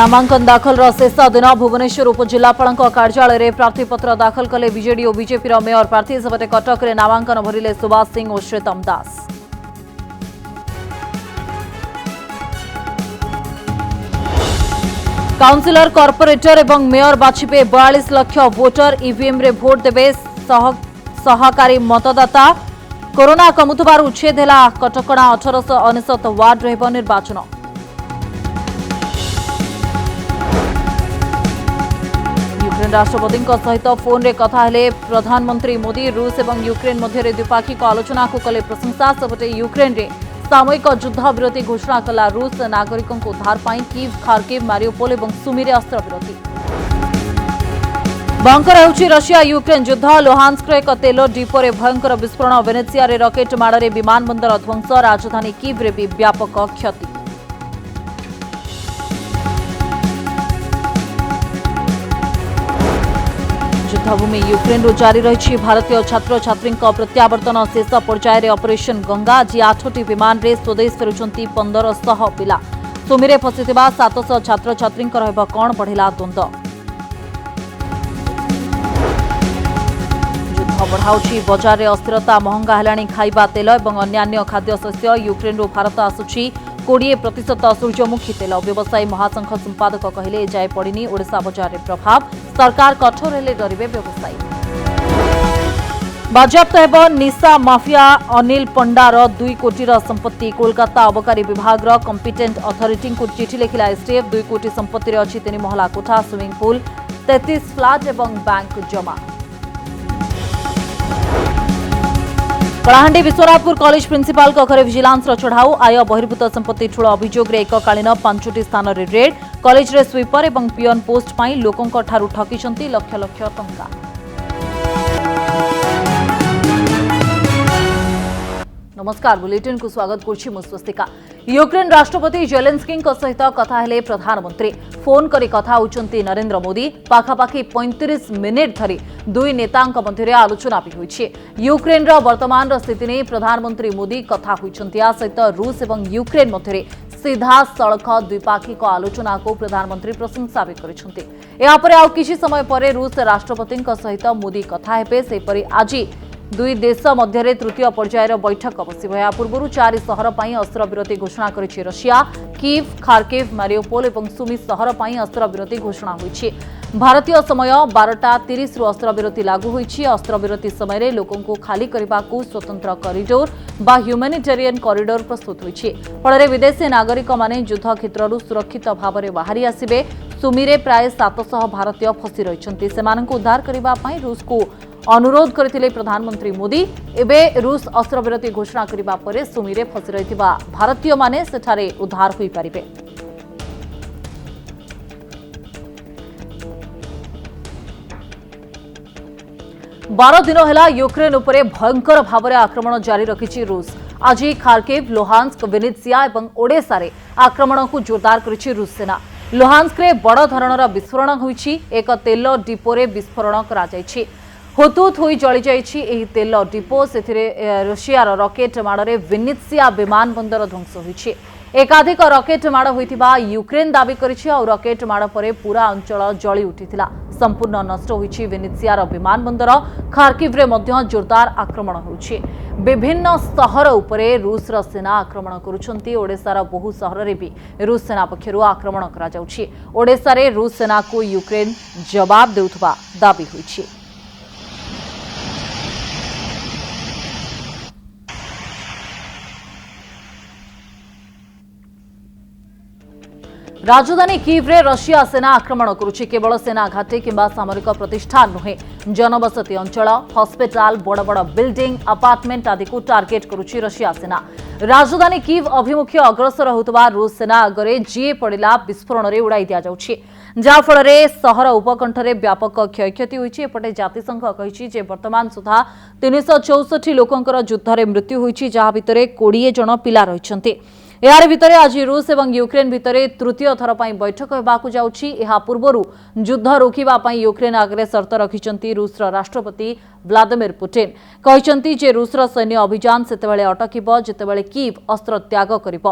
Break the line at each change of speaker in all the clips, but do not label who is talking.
नामांकन दाखल शेष दिन भुवनेश्वर उपजिलापाल कार्यालय प्रार्थीपत्र दाखल कले बीजेडी और बीजेपी मेयर प्रार्थी सेपटे कटक में नामांकन भरिले सुभाष सिंह और श्रीतम दास। काउंसिलर कॉर्पोरेटर एवं मेयर बाछिबे 42 लाख वोटर ईवीएम रे भोट देवे सहकारी मतदाता। कोरोना कमुथबार उच्छेद है कटकणा 1899 वार्ड रहिब निर्वाचन। यूक्रेन राष्ट्रपति सहित फोन रे कथा हेले प्रधानमंत्री मोदी। रूस और यूक्रेन मध्य द्विपाक्षिक आलोचना को कले प्रशंसा। सेपटे यूक्रेन रे सामयिक युद्ध विरति घोषणा कला रूस। नागरिकों को उद्धार पाई कीव, खार्किव, मारियोपोल और सुमी रे अस्त्र विरति। भयंकर होउछि रशिया यूक्रेन युद्ध। लुहान्स्क एक तेल डिपो रे भयंकर विस्फोरण। वेनेसिया रे रॉकेट माड़े विमानबंदर ध्वंस। राजधानी कीव रे भी व्यापक क्षति। युद्धभूमि यूक्रेन जारी रही भारतीय छात्र छात्री प्रत्यावर्तन। शेष पर्यायर ऑपरेशन गंगा। आज 8टी विमान रे स्वदेश फेरुंट 1500 पिला। सुमी फसी 700 छात्र छात्री कौन बढ़िला द्वंद्व। युद्ध बढ़ाऊँच बजार में अस्थिरता। महंगा है खाइबा तेल और अन्य खाद्यशस्य। यूक्रेन भारत आसुची 20% सूर्यमुखी तेल। व्यवसायी महासंघ संपादक कहले जाए पड़नी ओडिशा बजार में प्रभाव। सरकार कठोर हेले डरिबे व्यवसायी। बाज्याप्त हेब निशा माफिया अनिल पंडार 2 कोटीर संपत्ति। कोलकाता अबकारी विभाग कंपिटेंट अथॉरिटी को चिठी लिखिला एसटीएफ। 2 कोटी संपत्ति अच्छी 3 महला कोठा, स्विमिंग पूल, 33 फ्लाट और बैंक जमा। कलाहांडी विश्वनाथपुर कॉलेज प्रिंसिपाल घरे विजिलेंस चढ़ाऊ। आय बहिर्भूत संपत्ति ठूल अभियोग एककालीन 5टी स्थान रे रेड। कॉलेज रे स्वीपर और पियन पोस्ट पाई लोकों ठारू ठकिछंती लक्ष लक्ष टंका। नमस्कार, बुलेटिन को स्वागत करछि मु स्वस्तिका। यूक्रेन राष्ट्रपति जेलेंस्की सहित कथा हेले प्रधानमंत्री। फोन करी कथा होउछंती नरेंद्र मोदी। पाखापाखि 35 मिनिट धरी दुई नेतांक मध्य आलोचना भी होइछि। यूक्रेन वर्तमान स्थिति नहीं प्रधानमंत्री मोदी कथा होइछंती। आ सहित रूस और यूक्रेन मध्य सीधा सड़क द्विपाक्षिक आलोचना को प्रधानमंत्री प्रशंसा भी करिछंती। या परे आउ किछि समय पर रूस राष्ट्रपति सहित मोदी कथा हेबे। सेपरि आज दुई देश मध्य तृतीय पर्यायर बैठक बसिब। या पूर्व 4 सहर पर अस्त्र विरति घोषणा करिछि रशिया। कीव, खार्किव, मारियोपोल और सुमी सहर पर अस्त्र विरति घोषणा होइछि। भारतीय समय 12:30 रु अस्त्र विरति लागू होइछि। अस्त्र विरति समय लोकों को खाली करने को स्वतंत्र कॉरिडोर बा ह्यूमैनिटेरियन कॉरिडोर प्रस्तुत होइछि। फल विदेशी नागरिक माने युद्ध क्षेत्रु सुरक्षित भाव में बाहरी आसिबे। सुमी रे प्राय 700 भारतीय फसी रहिछंती। सेमानंकु उद्धार करबा पई रूस को अनुरोध करथिले प्रधानमंत्री मोदी। एबे रूस अस्त्र विरति घोषणा करबा परे सुमी रे फसी रहिथिबा भारतीय माने सेठारे उद्धार होई परिबे। बारह दिन है यूक्रेन उपरे भयंकर भाव में आक्रमण जारी रखिछि रूस। आज खार्किव, लुहान्स्क, वेनेसिया और ओडेसा रे आक्रमण को जोरदार करिछि रूस सेना। लुहान्स्क रे बड़ धरणर विस्फोरण होइछि। एक तेल डिपो रे विस्फोरण करा जाइछि। हुतुत होई जଳି जाइछि एही तेल डिपो। सेथिरे रशियार रॉकेट माड़े वेनेसिया विमानबंदर ध्वंस होइछि। एकाधिक रॉकेट माड़ होइतिबा यूक्रेन दाबी करिछि। और रॉकेट माड़ परे पूरा अंचल जଳି उठिथिला। संपूर्ण नष्ट होइछि वेनेसियार विमानबंदर। खार्किव रे मध्य जोरदार आक्रमण होइछि। विभिन्न सहर उपरे रूसर सेना आक्रमण करुछंती। ओडेसार बहु सहर रे भी रूस सेना पक्षरु आक्रमण करा जाउछि। ओडेसा रे रूस सेना को यूक्रेन जवाब देउथबा दाबी होइछि। राजधानी कीव रे रशिया सेना आक्रमण करुछि। केवल सेना घाटी किंबा सामरिक प्रतिष्ठान नुहे, जनबसती अंचल, हॉस्पिटाल, बड़ बड़ बिल्डिंग, अपार्टमेंट आदि को टार्गेट करुछि रशिया सेना। राजधानी कीव अभिमुखे अग्रसर होतबा रूस सेना आगरे जीए पड़िला विस्फोरण रे उड़ाई दिया जाउछि। जहा फल सहर उपकंठरे व्यापक क्षयक्षति होइछि। एपटे जातिसंघ कहिछि जे वर्तमान सुधा 364 लोकंकर युद्धरे मृत्यु होइछि, जहा भितरे 20 जन पिला रहिछन्ते। यार भितरे आज रूस और यूक्रेन भितरे तृतीय थर पर बैठक होबाकु जाउछि। एहा पूर्वरु युद्ध रोकिबा पई यूक्रेन आगरे शर्त रखिछन्ती रूसर राष्ट्रपति व्लादिमीर पुतिन। कहिछन्ती जे रूसर सैन्य अभियान सेतेबेले अटकिब जेतेबेले कीव अस्त्र त्याग करिब।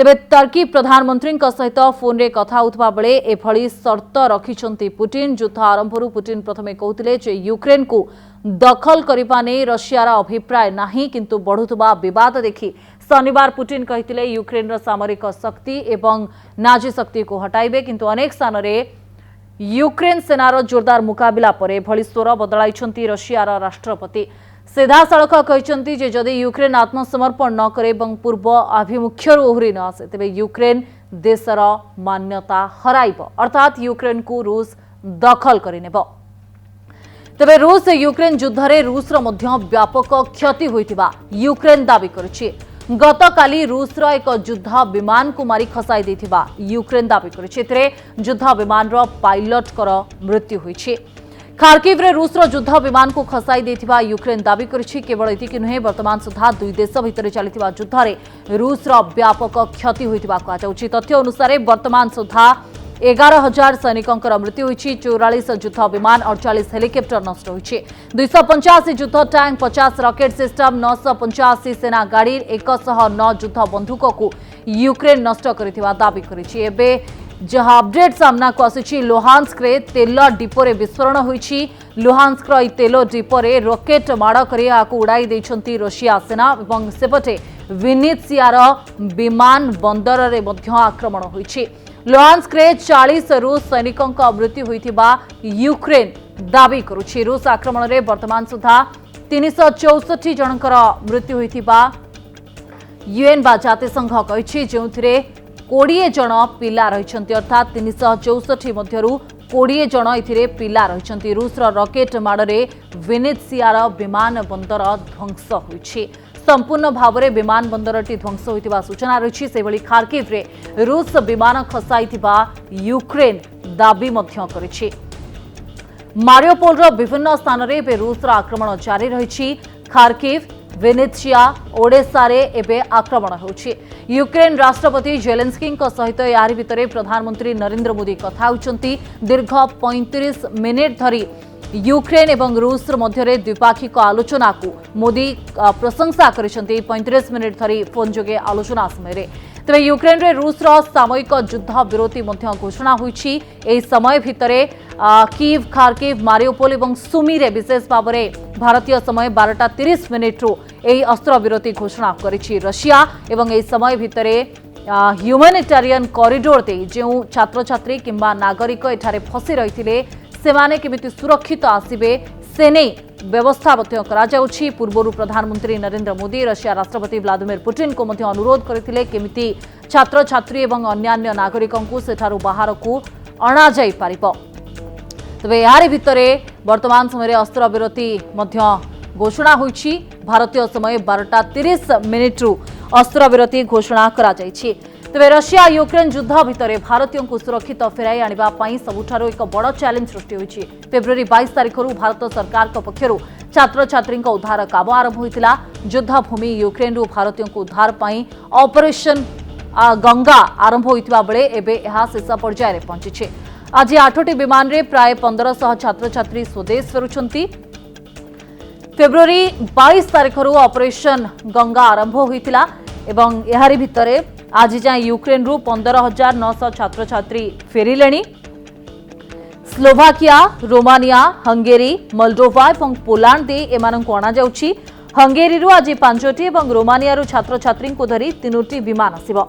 तेबे टर्की प्रधानमंत्री सहित फोन रे कथा होता बेले एभली शर्त रखिछंती पुतिन। युद्ध आरंभरू पुतिन प्रथमे कहते जे यूक्रेन को दखल करने नहीं रशियार अभिप्राय नाही, किंतु बढ़ुवा विवाद देखि शनिवार पुतिन कहते यूक्रेन सामरिक शक्ति एवं नाजी शक्ति को हटाइबे, किंतु अनेक स्थान रे यूक्रेन सेनार जोरदार मुकाबिला पर एभली स्वर बदलाइछंती रशियार राष्ट्रपति। सीधासख कहते जे जदि यूक्रेन आत्मसमर्पण न करे एवं पूर्व आभिमुख्य ओहरी न आसे तेबे यूक्रेन देशर मान्यता हराइब, अर्थात यूक्रेन को रूस दखल करिनेब। तेबे रूस यूक्रेन युद्धरे रूसर मध्य व्यापक क्षति होइतिबा यूक्रेन दाबी करिछि। गतकाली रूसर एक युद्ध विमान को मारी खसाई देथिबा यूक्रेन दाबी करिछि। एथिरे युद्ध विमानर पायलटकर मृत्यु होइछि। खार्किव रे रूसर युद्ध विमान को खसाई देथिबा यूक्रेन दाबी करिछि। केवल एतिकि नुहे, वर्तमान सुधा दुई देश भितर चलिथिबा युद्धरे रूसर व्यापक क्षति होइतिबा कहा जाउछि। तथ्य अनुसार वर्तमान सुधा 11,000 सैनिकों मृत्यु होइछि। 44 युद्ध विमान 48 हेलिकप्टर नष्ट होइछि। 285 युद्ध टैंक, 50 रॉकेट सिस्टम, 985 सेना गाड़ी, 109 युद्ध बंधुक को यूक्रेन नष्ट करिथिबा दाबी करिछि। एबे जहाँ अपडेट सामना को आसी लुहान्स्क रे तेल डिपोरे विस्फोरण होइछि। लुहान्स्क रो तेल डिपोरे रॉकेट माड़ करी आकु उड़ाई दैछंती रशिया सेना एवं सेपटे विनित्सियार विमान बंदर रे मध्य आक्रमण होइछि। लुहान्स्क रे 40 रूस सैनिकों मृत्यु होइथिबा यूक्रेन दाबी करुछि। रूस आक्रमण रे वर्तमान सुधा 364 जनकर मृत्यु होइथिबा यूएन बा जातिसंघ कहिछि, जेउथिरे 20 जन पिला रहिछंती, अर्थात 364 मध्यरु 20 जन एथिरे पिला रहिछंती। रूसर रॉकेट माड़े वेनेत्सियार विमान बंदर ध्वंस होइछि। संपूर्ण भाव में विमान बंदरटी ध्वंस होइतिबा सूचना रही। से भली खार्किव रे रूस विमान खसाइतिबा यूक्रेन दाबी मध्य करिछि। मारियोपोलर विभिन्न स्थान में रूसर आक्रमण जारी रही। खार्किव, वेनेत्सिया, ओडेसा रे एबे आक्रमण होछि। यूक्रेन राष्ट्रपति जेलेंस्की सहित यारी भितरे प्रधानमंत्री नरेंद्र मोदी कथा होउछंती। दीर्घ 35 मिनिट धरी यूक्रेन एवं रूस मध्य द्विपाक्षिक आलोचना को मोदी प्रशंसा करिसेंती। 35 मिनिट धरी फोन जोगे आलोचना समय तेज यूक्रेन रे रूस सामयिक युद्ध विरति घोषणा होइछि। एही समय भितरे कीव, खार्किव, मारियोपोल एवं सुमी रे विशेष भाव में भारतीय समय 12:30 मिनिट्रु एही अस्त्र विरति घोषणा करिछि रशिया। एवं एही समय भितरे ह्यूमैनिटेरियन कॉरिडोर दे जो छात्र छात्री किंबा नागरिक एठारे फसी रहिथिले सेमाने केमिति सुरक्षित आसिबे से नहीं व्यवस्था करा जाउछि। पूर्वरु प्रधानमंत्री नरेंद्र मोदी रशिया राष्ट्रपति व्लादिमीर पुतिन को मध्य अनुरोध करथिले केमिति छात्र छात्री एवं अन्यान्य नागरिकों को सेठारु बाहर को अणा जाई पारिबो। तबे यारि भितरे वर्तमान समय अस्त्र विरति मध्य घोषणा होइछि। भारतीय समय 12:30 मिनिट्रु अस्त्र विरति घोषणा करा जाइछि। तेज रशिया यूक्रेन युद्ध भितर भारतीयों को सुरक्षित फेराई आने सबुठारु एक बड़ चैलेंज सृष्टि होइछि। फेब्रुआरी 22 तारिख भारत सरकार पक्षरु छात्र छात्री उद्धार काम आरंभ होइतिला। युद्ध भूमि यूक्रेन रु भारतीयों को उद्धार पई ऑपरेशन गंगा आरंभ होइतिबा बेले एबे एहा शेष पर्याय रे पहुंचिछि। आज 8टी विमान रे प्राय 1500 छात्र छात्री स्वदेश फेरुछंती। फेब्रुआरी 22 तारिख ऑपरेशन गंगा आरंभ होइतिला एवं एहारी भितरे आज जाए यूक्रेन रु 15,900 छात्र छात्री फेरिले। स्लोवाकिया, रोमानिया, हंगेरी, मोल्डोवा और पोलैंड दे एमानंको अणा जाउछि। हंगेरी रु आज 5टी और रोमानिया रु छात्र छात्री को धरी 3टी विमान आसिबो।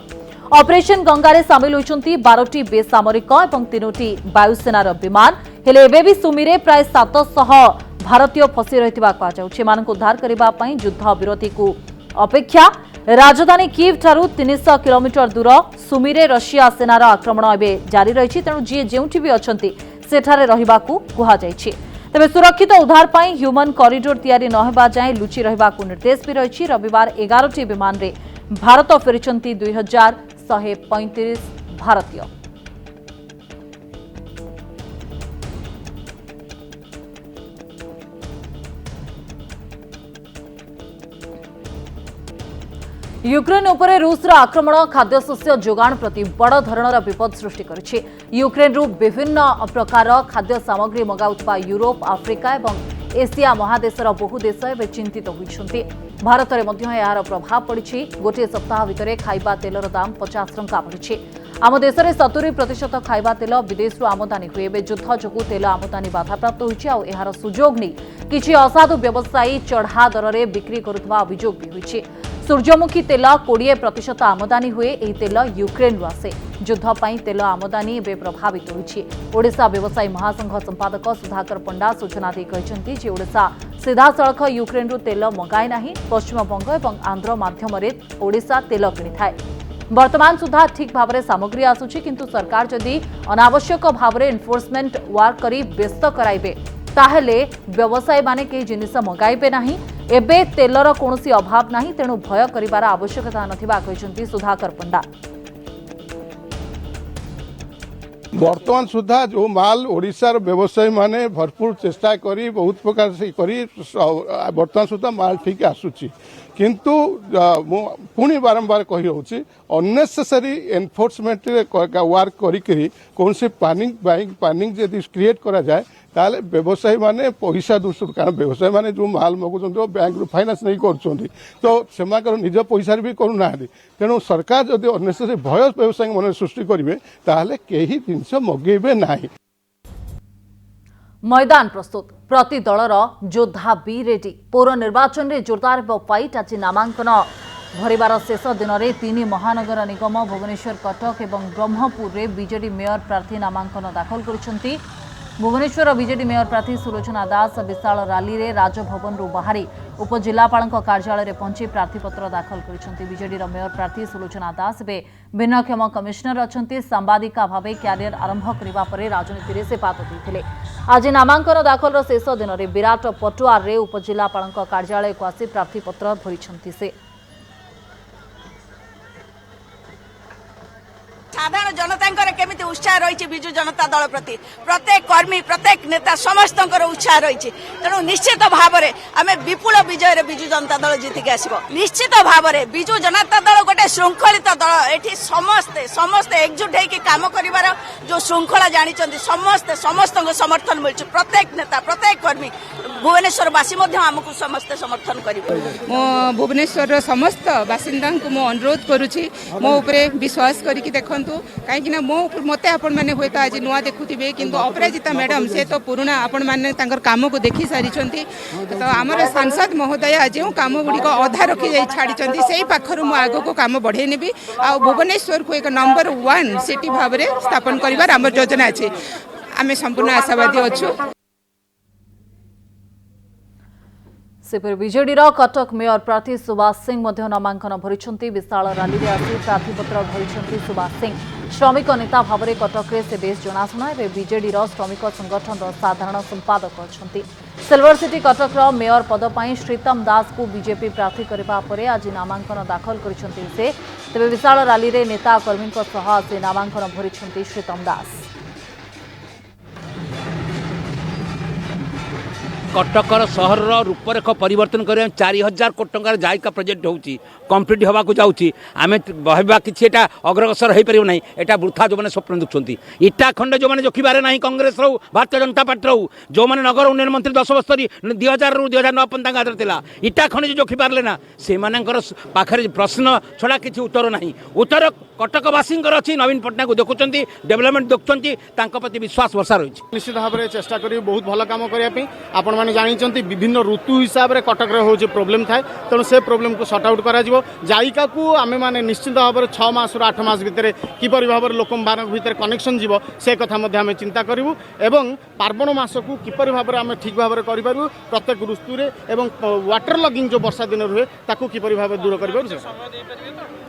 ऑपरेशन गंगा रे सामिल होइछंती 12टी बेसामरिक और 3टी वायुसेनार विमान। हेले एबे भी सुमीरे प्राय 700 भारतीय फसी रहितिबा कहा जाउछि। एमानंको उद्धार करिबा पई युद्ध विरति को अपेक्षा। राजधानी कीव ठारू 300 किलोमीटर दूर सुमीरे रशिया सेनार आक्रमण एवं जारी रही। तेणु जी जेउठी भी अछंती सेठारे रहिबाकू कुहा जायछि। तेबे सुरक्षित उद्धार पाई ह्यूमन कॉरिडोर तैयारी न हेबा जाए लुचि रहिबाकू निर्देश भी रही। रविवार 11टी विमान रे भारत फेरिछंती 2135 भारतीय। यूक्रेन उपरे रूसर आक्रमण खाद्यशस्य जोगाण प्रति बड़ धरणर विपद सृष्टि करिछि। यूक्रेन रु विभिन्न प्रकार खाद्य सामग्री मगाउतबा यूरोप, आफ्रिका और एशिया महादेशर बहु देश एवं चिंतित होइछन्ति। भारत में मध्य यार प्रभाव पड़ी। गोटे सप्ताह भितर खाइबा तेलर दाम 50 टंका बढ़ी। आम देश में 70% खाइबा तेल विदेश आमदानी हुए। एवं युद्ध जो तेल आमदानी बाधाप्राप्त होर सुजोग नहीं किसी असाधु व्यवसायी चढ़ा दर में बिक्री करुवा अभियोग भी होइछि। सूर्यमुखी तेल 20% आमदानी हुए। यह तेल यूक्रेन आसे। युद्ध पर तेल आमदानी एवं प्रभावित होइछि। ओडिशा व्यवसायी महासंघ संपादक सुधाकर पंडा सूचना दी कहते जे ओडिशा सीधासख यूक्रेन तेल मंगाए नाही। पश्चिमबंग और आंध्र माध्यम ओडिशा तेल किनिथाए। वर्तमान सुधा ठीक भाव में सामग्री आसुछि किंतु सरकार जदि अनावश्यक भाव में एनफोर्समेंट वर्क करी व्यस्त कराइबे ताहेले व्यवसायी माने के जिनिस मंगाइबे नाही। एबे तेलर कोनोसी अभाव नाही तेणु भय करिवार आवश्यकता नथिबा कहचंती सुधाकर पंडा।
वर्तमान सुधा जो माल ओडिशार व्यवसायी माने भरपूर चेष्टा करी बहुत प्रकार से करी वर्तमान सुधा माल ठीक आसुची किंतु पुणी बारंबार कही होची अननेसेसरी एनफोर्समेंट वर्क करी कौन से प्लानिंग यदि क्रिएट करा जाए ताले व्यवसायी माने पैसा दूसर कारण व्यवसायी माने जो माल मगुचंती बैंक रु फाइनेंस नहीं करुँच तो से निज पैसा भी करूना तेणु सरकार जदि अननेसेसरी भय व्यवसायी मन सृष्टि करेंगे ताहले कहीं जिनस मगेबे नहीं।
मैदान प्रस्तुत प्रति दलर योद्धा बी रेडी। पौर निर्वाचन में जोरदार फाइट। आज नामांकन भरिबार शेष दिन में 3 महानगर निगम भुवनेश्वर कटक और ब्रह्मपुर में बीजेडी मेयर प्रार्थी नामांकन दाखल कर। भुवनेश्वर बीजेडी मेयर प्रार्थी सुलोचना दास विशाल रैली रे राजभवन बाहरी उपजिलापाल कार्यालय में पहुंची प्रार्थीपत्र दाखल कर। बीजेडी मेयर प्रार्थी सुलोचना दास ए भिन्नक्षम कमिशनर अच्छा सांबादिका भाव क्यारियर आरंभ करने राजनीति से पात देते। आज नामांकन दाखल शेष दिन में विराट पटुआर रे उपजिलापाल कार्यालय को आसी प्रार्थीपत्र भरी से।
साधारण जनता केमिति उत्साह रही विजु जनता दल प्रति प्रत्येक कर्मी प्रत्येक नेता समस्त उत्साह रही तेणु निश्चित भाव में आम विपुल विजय विजु जनता दल जीतिक आसब। निश्चित भाव में विजु जनता दल गोटे श्रृंखलित दल एठी समस्ते समस्ते एकजुट होकर काम कर जो श्रृंखला जानी समस्ते समस्त समर्थन मिलूँ। प्रत्येक नेता प्रत्येक कर्मी भुवनेश्वरवासी आमको समस्ते समर्थन करेंगे।
मो भुवनेश्वर समस्त बासिंदा को मो अनुरोध करुच्ची मो उपरे विश्वास करके देखु कहीं मो मत आपण मैंने हुए तो आज नुआ देखुवे कि अपराजिता मैडम से तो पुराना आपण मैंने काम को देखी सारी तो आमर सांसद महोदय जो कम गुड़िक अधा रखी छाड़ी से पाखर मु आग को कम बढ़े नेबी आ भुवनेश्वर को एक नंबर 1 सिटी भाव में स्थापन कर आम योजना अच्छे आम संपूर्ण आशावादी अच्छु।
सेपरि बीजेडी कटक मेयर प्रार्थी सुभाष सिंह नामांकन भरी। विशाल रैली में आसी प्रार्थीपत्र भरी सुभाष सिंह श्रमिक नेता भाव में कटक से बेस जनाशुना। एवं बीजेडी श्रमिक संगठन साधारण संपादक अच्छा। सिल्वर सिटी कटक मेयर पद पर श्रीतम दास को बीजेपी प्रार्थी करने आज नामांकन दाखल करते। तेज विशाल रैली में नेता कर्मी से नामांकन भरी श्रीतम दास।
कटकर सहर रूपरेख परिवर्तन कर 4000 कोटी टंकार जायका प्रोजेक्ट होची कंप्लीट होगा जाऊँगी आम भावा कि अग्रसर हो पार ना यहाँ वृथा जो मैंने स्वप्न देखुं इटा खंड जो मैंने जोखिबार ना कांग्रेस रो भारतीय जनता पार्टी रो जो मैंने नगर उन्नयन मंत्री 10 वर्ष 2000 रू 2009 पर्यंत हाथ था इटा खंड जो जोखि पारे ना से पाखे प्रश्न छड़ा किसी उत्तर ना उत्तर कटकवासी अच्छी नवीन पट्टनायक को देखुं डेवलपमेंट देखुं प्रति विश्वास वर्षा रही
निश्चित भाव में चेष्टा करी बहुत भल काम करने आपण मैंने जानी विभिन्न ऋतु हिसाब से कटक हो प्रोब्लेम थाए तेणु से प्रोब्लेम को सॉर्ट आउट करा जायका को आम मैंने निश्चित भाव में 6 मास 8 मास भितर किपर भाव में लोक भितर कनेक्शन जीव से कथा आम चिंता करूँ एवं पार्वण मास को किपर भाव में आम ठीक भाव में करूँ प्रत्येक ऋतु एवं वाटर लगिंग जो वर्षा दिन रुए ताकू किपर भाव दूर कर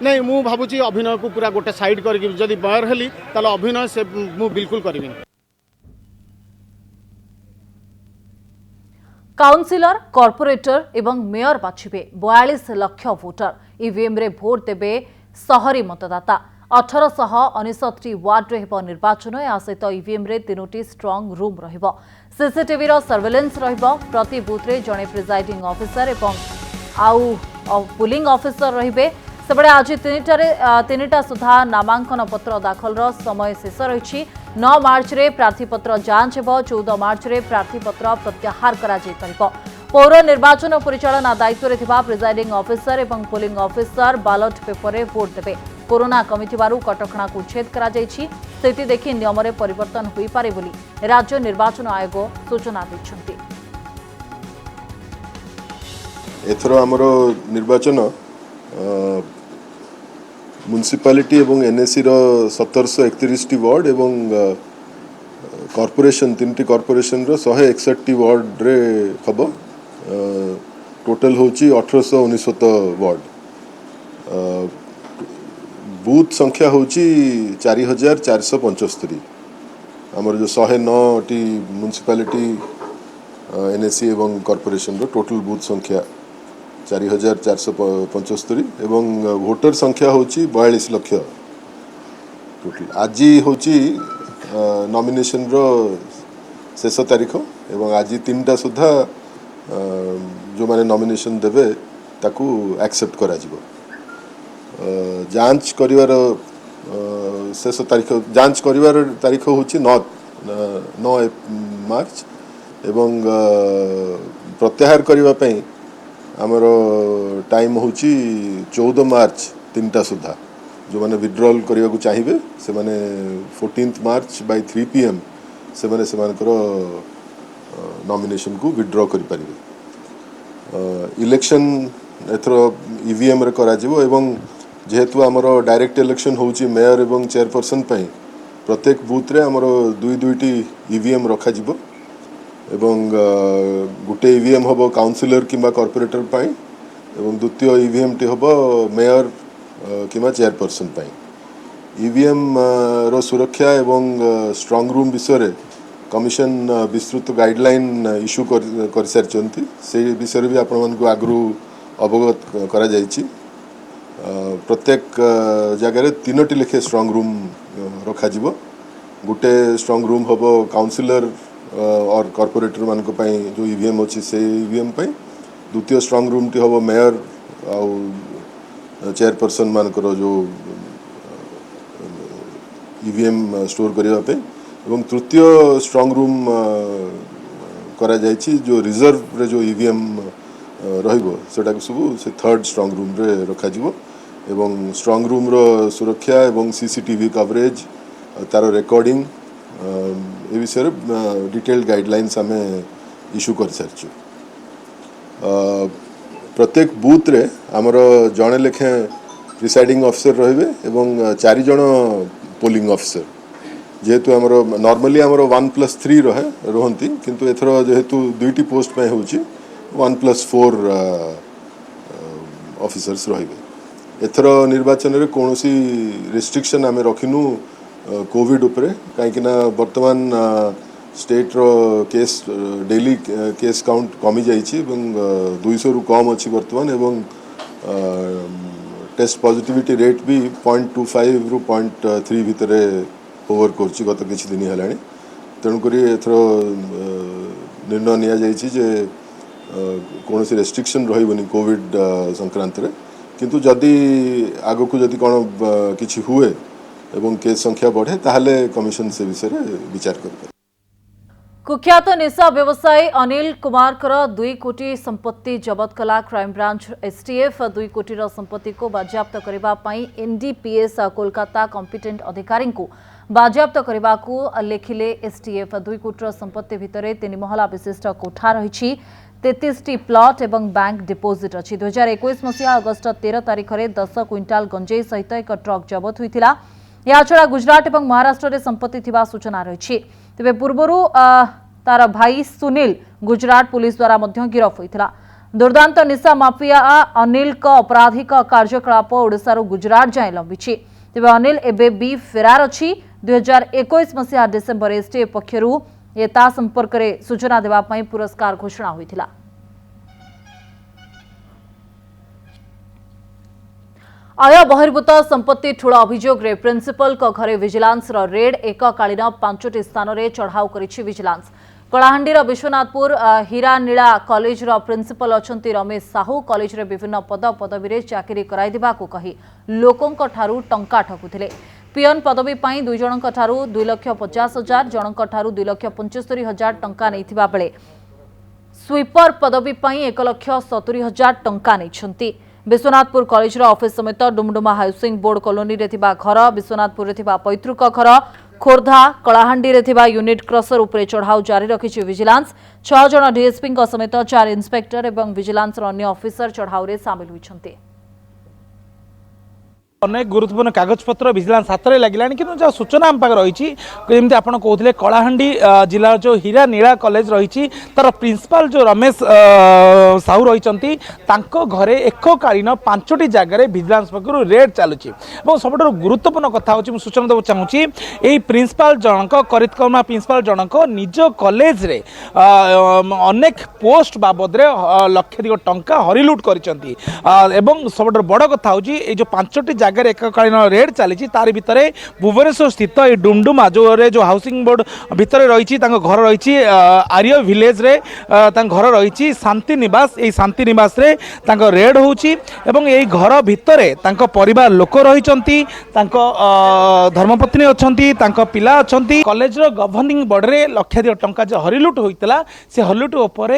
नहीं मु भावुची अभिनय को पूरा गोटे साइड करके जदि मेयर हेली ताले अभिनय से मु बिल्कुल करिवि।
काउंसिलर कॉर्पोरेटर एवं मेयर बाछिबे 42 लाख वोटर। ईवीएम रे भोट देबे शहरी मतदाता। 1869 वार्ड हेब निर्वाचन। या सहित ईवीएम रे 3टी स्ट्रॉन्ग रूम रहिबो। सीसीटीवी रो सर्वेलेंस रहिबो। प्रति बूथ रे जणे प्रिजाइडिंग ऑफिसर एवं आउ पुलिंग ऑफिसर रहिबे। सेबड़े आज 3टा सुधा नामांकन पत्र दाखल समय शेष रही। 9 मार्च रे प्रार्थीपत्र जांच हेब। 14 मार्च रे प्रार्थीपत्र प्रत्याहार करा जाय परिबो। पौर निर्वाचन परिचालना दायित्व रे थिबा प्रिजाइडिंग ऑफिसर एवं पोलिंग ऑफिसर बैलेट पेपर रे वोट देबे। कोरोना कमिथिबारु कटकणा को उच्छेद करा जायछि। स्थिति देखि नियम रे परिवर्तन होई पारे बोली राज्य निर्वाचन आयोग सूचना दैछन्ति।
एथरो हमरो निर्वाचन म्युनिसिपालिटी एवं एनएससी रो 1731 टी वार्ड एवं कॉर्पोरेशन 3टी कॉर्पोरेशन रो 161 वार्ड रे हबो। टोटल होची 1869 वार्ड। बूथ संख्या होची 4475। हमर जो 109 टी म्युनिसिपालिटी एनएससी एवं कॉर्पोरेशन रो टोटल बूथ संख्या 4475 एवं वोटर संख्या होची 42 लाख टोटल। आज होची नॉमिनेशन रो शेष तारीख एवं आज 3टा सुधा जो माने नॉमिनेशन देवे ताकू एक्सेप्ट करा जिवो। जांच करिवार शेष तारीख जांच करिवार तारीख होची 9 मार्च एवं प्रत्याहार करिवा पई हमर टाइम होची 14 मार्च 3टा सुधा। जो माने विड्रॉल करिवा को चाहिबे से माने 14 मार्च बाय 3 PM से माने सेमानकर नॉमिनेशन को विड्रॉ करि परिबे। इलेक्शन एथरो ईवीएम रे करा जिवो एवं जेहेतु हमर डायरेक्ट इलेक्शन होची मेयर एवं चेयरपर्सन पई प्रत्येक बूथ रे हमर 2-2टी ईवीएम रखा जिवो एवं गुटे ईवीएम हबो काउंसिलर किबा कॉर्पोरेटर पई एवं द्वितीय ईवीएम टी हबो मेयर किबा चेयरपर्सन पई। ईवीएम रो सुरक्षा एवं स्ट्रांग रूम विषय रे कमिशन विस्तृत गाइडलाइन इश्यू कर सारचंती। से विषय भी आपण मन को आगरू अवगत करा जायछि। प्रत्येक जगह रे 3टी लेखे स्ट्रांग रूम रखा जिवो। गुटे स्ट्रांग रूम हबो काउंसिलर और कॉर्पोरेटर मान को पई जो ईवीएम अछि से ईवीएम पई। द्वितीय स्ट्रांग रूम टी हबो मेयर आउ चेयरपर्सन मान को जो ईवीएम स्टोर करिवा पे एवं तृतीय स्ट्रांग रूम करा जायछि जो रिजर्व रे जो ईवीएम रहिबो सेटा सब से 3rd स्ट्रांग रूम रे रखा जिवो एवं स्ट्रांग रूम रो सुरक्षा एवं सीसीटीवी कवरेज तार रिकॉर्डिंग ए विषय डिटेल गाइडलाइंस हमें इश्यू कर सारछु। प्रत्येक बूथ रे हमर जणे लेखे प्रिसाइडिंग ऑफिसर रहिबे एवं 4 जण पोलिंग ऑफिसर। जेहेतु हमर नॉर्मली हमर 1+3 रहंती किंतु एथरो जेहेतु 2टी पोस्ट पे होची 1+4 ऑफिसर्स रहिबे। एथरो निर्वाचन रे कोनोसी रेस्ट्रिक्शन हमें रखिनु कोविड उपरे काहेकि ना वर्तमान स्टेट रो केस डेली केस काउंट कमी जाइछि एवं 200 रु कम अछि वर्तमान एवं टेस्ट पॉजिटिविटी रेट भी 0.25 रु 0.3 भितरे ओवर करछि गत किछि दिन हेलाणी। तेणु करी एथरो निर्णय निया जाइछि जे कोनोसी रेस्ट्रिक्शन रहिबनी कोविड संक्रांत रे किंतु जदि आगो को जदि कोन किछि हुए एवं केस संख्या बढ़े ताहले कमिशन से विषय विचार करबे।
कुख्यात निशा व्यवसायी अनिल कुमार 2 कोटी संपत्ति जबत कला क्राइम ब्रांच एसटीएफ 2 कोटी संपत्ति को बाज्याप्त करबा पई एनडीपीएस कोलकाता कॉम्पिटेंट अधिकारी को बाज्याप्त करबा को लेखिले एसटीएफ। 2 कोटी संपत्ति भितरे 3 महला विशिष्ट कोठा रही 33टी प्लॉट एवं बैंक डिपोजिट अच्छी। 2021 मसीहा अगस्ट 13 तारिख में 10 क्विंटाल गंजेई सहित एक ट्रक जबत होता। या छड़ा गुजरात और महाराष्ट्र में संपत्ति थिबा सूचना रही। तेबे पूर्वरु तार भाई सुनील गुजरात पुलिस द्वारा मध्य गिरफ होता। दुर्दांत निशा माफिया अनिल का आपराधिक कार्यकलाप ओडिशा गुजरात जाए लंबी। तेबे अनिल एबे भी फेरार अच्छी। 2021 मसीहा डिसेम्बर एसटीएफ पक्षरु ता संपर्क में सूचना देवाई पुरस्कार घोषणा होता। आय बहिर्भूत संपत्ति ठूल अभियोग रे प्रिंसिपल को घरे विजिलेंस रेड एककालीन 5टी स्थान में चढ़ाऊ करिछि विजिलेंस। कलाहांडीर विश्वनाथपुर हीरानीला कॉलेज प्रिंसिपल अछंती रमेश साहू। कॉलेज रे विभिन्न पद पदवी चाकरी कराई दिबाकू कही लोकंक ठारू टंका ठकुथिले। पियन पदवी पाई 2 जनक ठारू 2,50,000 जनक ठारू 2,75,000 टंका नैथिबा बेले स्वीपर पदवी पर 1,70,000 टंका नहीं। विश्वनाथपुर कॉलेज ऑफिस समेत डुमडुमा हाउसिंग बोर्ड कॉलोनी रे थिबा घर, विश्वनाथपुर रे थिबा पैतृक घर, खोर्धा कलाहांडी रे थिबा यूनिट क्रसर उपरे चढ़ाऊ जारी रखिछि विजिलेंस। 6 जन डीएसपी समेत 4 इंस्पेक्टर एवं विजिलेंस अन्य ऑफिसर चढ़ाऊ रे शामिल होइछन्ते।
अनेक गुरुत्वपूर्ण कागजपत्र विजिलेंस हाथ में लगे कि जो सूचना आम पाखे रही जमी आप कहते कलाहांडी जिला जो हीरा नीला कॉलेज रही तार प्रिंसिपाल जो रमेश साहू रही घरे एककालीन 5टी जगह विजिलेंस पक्ष रेड चलुची। सब गुरुत्वपूर्ण कथा हूँ सूचना देव चाहूँगी यही प्रिंसिपाल जनक करितकर्मा प्रिंसिपाल जनक निज कॉलेज रे अनेक पोस्ट बाबद लक्षाधिक टंका हरिलुट कर सब बड़ कथा हूँ जो 5टी जगह एककालीन रेड चली तार भितर भुवनेश्वर स्थित ये डुमडुमा जो हाउसिंग बोर्ड भितर रही घर रही आर्य विलेज रे घर रही शांति निवास। यही शांति निवास रे रेड होची एवं यही घर भितर परिवार लोक रही धर्मपत्नी अच्छा पिला अच्छा कॉलेज गवर्निंग बोर्ड रे लक्षाधिक टंका जो हरिलुट होता से हरिलुट उपर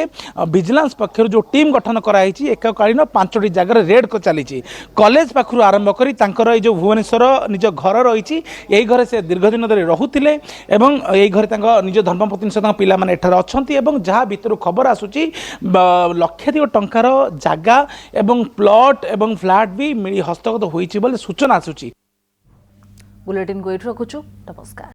विजिलेंस पक्षर जो टीम गठन कराई एककालीन 5टी जगह रेड को चली कॉलेज पाखु आरंभ करी जो भुवनेश्वर निज घर रही यही घरे से दीर्घ दिन धरी रोते एवं यही घरे निज धर्मपत्नी सहित पिला माने एठार अच्छी जहाँ भीतर खबर आसूची लक्षाधिक टंकार जगह एवं प्लॉट एवं फ्लैट भी मिली हस्तगत होइछि बोले सूचना आसूची।
बुलेटिन को एठु रखुछु। नमस्कार।